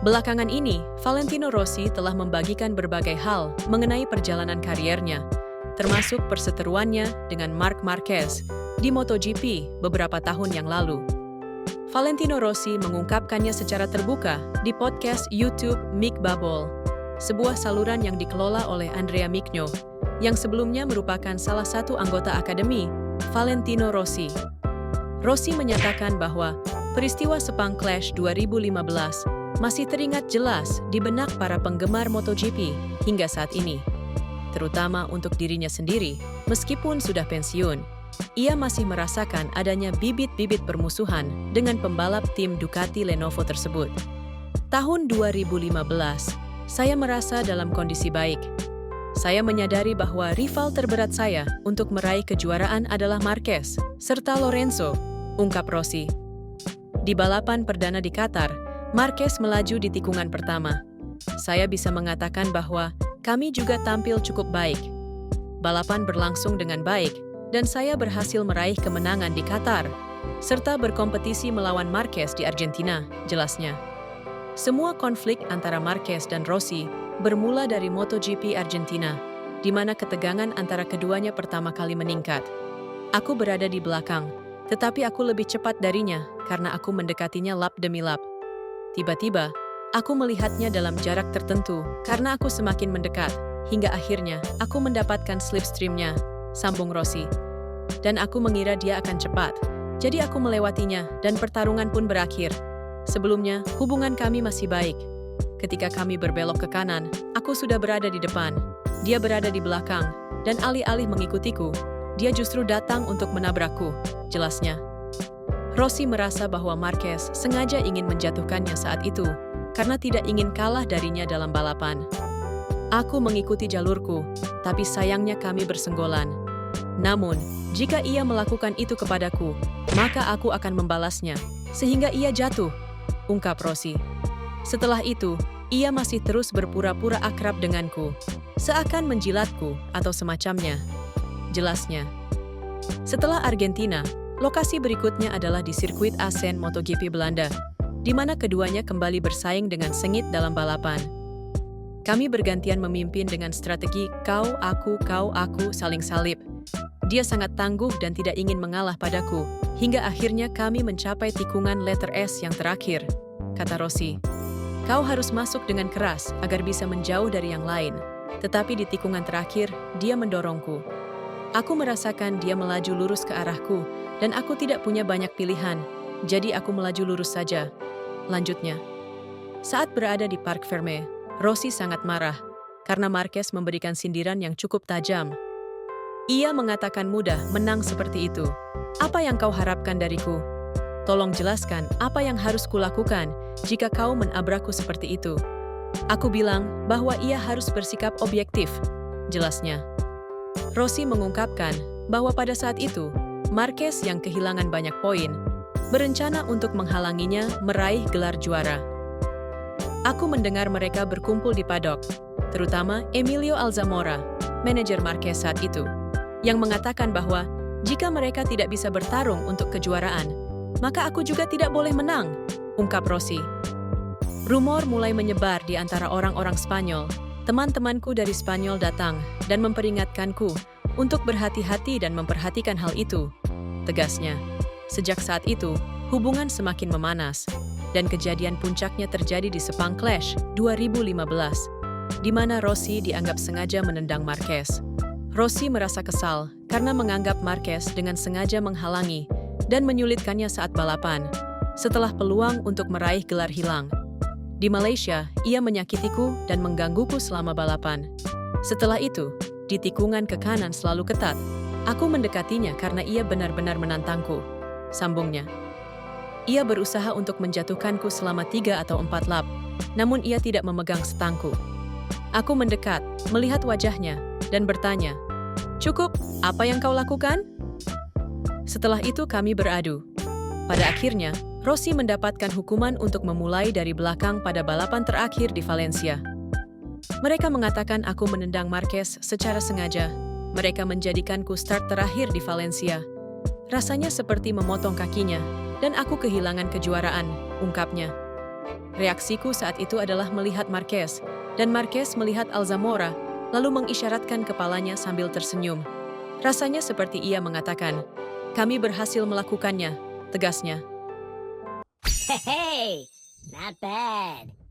Belakangan ini, Valentino Rossi telah membagikan berbagai hal mengenai perjalanan kariernya, termasuk perseteruannya dengan Marc Marquez di MotoGP beberapa tahun yang lalu. Valentino Rossi mengungkapkannya secara terbuka di podcast YouTube Mick Bubble, sebuah saluran yang dikelola oleh Andrea Migno, yang sebelumnya merupakan salah satu anggota akademi Valentino Rossi. Rossi menyatakan bahwa peristiwa Sepang Clash 2015 masih teringat jelas di benak para penggemar MotoGP hingga saat ini. Terutama untuk dirinya sendiri, meskipun sudah pensiun, ia masih merasakan adanya bibit-bibit permusuhan dengan pembalap tim Ducati Lenovo tersebut. Tahun 2015, saya merasa dalam kondisi baik. Saya menyadari bahwa rival terberat saya untuk meraih kejuaraan adalah Marquez serta Lorenzo, ungkap Rossi. Di balapan perdana di Qatar, Marquez melaju di tikungan pertama. Saya bisa mengatakan bahwa kami juga tampil cukup baik. Balapan berlangsung dengan baik, dan saya berhasil meraih kemenangan di Qatar, serta berkompetisi melawan Marquez di Argentina, jelasnya. Semua konflik antara Marquez dan Rossi bermula dari MotoGP Argentina, di mana ketegangan antara keduanya pertama kali meningkat. Aku berada di belakang, tetapi aku lebih cepat darinya karena aku mendekatinya lap demi lap. Tiba-tiba, aku melihatnya dalam jarak tertentu karena aku semakin mendekat, hingga akhirnya aku mendapatkan slipstream-nya, sambung Rossi. Dan aku mengira dia akan cepat, jadi aku melewatinya dan pertarungan pun berakhir. Sebelumnya, hubungan kami masih baik. Ketika kami berbelok ke kanan, aku sudah berada di depan. Dia berada di belakang, dan alih-alih mengikutiku, dia justru datang untuk menabrakku, jelasnya. Rossi merasa bahwa Marquez sengaja ingin menjatuhkannya saat itu, karena tidak ingin kalah darinya dalam balapan. Aku mengikuti jalurku, tapi sayangnya kami bersenggolan. Namun, jika ia melakukan itu kepadaku, maka aku akan membalasnya, sehingga ia jatuh, ungkap Rossi. Setelah itu, ia masih terus berpura-pura akrab denganku, seakan menjilatku atau semacamnya, jelasnya. Setelah Argentina, lokasi berikutnya adalah di sirkuit Assen MotoGP Belanda, di mana keduanya kembali bersaing dengan sengit dalam balapan. Kami bergantian memimpin dengan strategi kau, aku, saling salib. Dia sangat tangguh dan tidak ingin mengalah padaku, hingga akhirnya kami mencapai tikungan letter S yang terakhir, kata Rossi. Kau harus masuk dengan keras agar bisa menjauh dari yang lain, tetapi di tikungan terakhir, dia mendorongku. Aku merasakan dia melaju lurus ke arahku, dan aku tidak punya banyak pilihan, jadi aku melaju lurus saja. Lanjutnya. Saat berada di Parc Fermé, Rossi sangat marah, karena Marquez memberikan sindiran yang cukup tajam. Ia mengatakan mudah menang seperti itu. Apa yang kau harapkan dariku? Tolong jelaskan apa yang harus kulakukan jika kau menabrakku seperti itu. Aku bilang bahwa ia harus bersikap objektif, jelasnya. Rossi mengungkapkan bahwa pada saat itu, Marquez yang kehilangan banyak poin, berencana untuk menghalanginya meraih gelar juara. Aku mendengar mereka berkumpul di paddock, terutama Emilio Alzamora, manajer Marquez saat itu, yang mengatakan bahwa jika mereka tidak bisa bertarung untuk kejuaraan, maka aku juga tidak boleh menang, ungkap Rossi. Rumor mulai menyebar di antara orang-orang Spanyol. Teman-temanku dari Spanyol datang dan memperingatkanku untuk berhati-hati dan memperhatikan hal itu, tegasnya. Sejak saat itu, hubungan semakin memanas, dan kejadian puncaknya terjadi di Sepang Clash 2015, di mana Rossi dianggap sengaja menendang Marquez. Rossi merasa kesal karena menganggap Marquez dengan sengaja menghalangi dan menyulitkannya saat balapan, setelah peluang untuk meraih gelar hilang. Di Malaysia, ia menyakitiku dan menggangguku selama balapan. Setelah itu, di tikungan ke kanan selalu ketat. Aku mendekatinya karena ia benar-benar menantangku, sambungnya. Ia berusaha untuk menjatuhkanku selama 3 atau 4 lap, namun ia tidak memegang setangku. Aku mendekat, melihat wajahnya, dan bertanya, "Cukup, apa yang kau lakukan?" Setelah itu kami beradu. Pada akhirnya, Rossi mendapatkan hukuman untuk memulai dari belakang pada balapan terakhir di Valencia. Mereka mengatakan aku menendang Marquez secara sengaja. Mereka menjadikanku start terakhir di Valencia. Rasanya seperti memotong kakinya, dan aku kehilangan kejuaraan, ungkapnya. Reaksiku saat itu adalah melihat Marquez, dan Marquez melihat Alzamora, lalu mengisyaratkan kepalanya sambil tersenyum. Rasanya seperti ia mengatakan, "Kami berhasil melakukannya," tegasnya. Hey, not bad.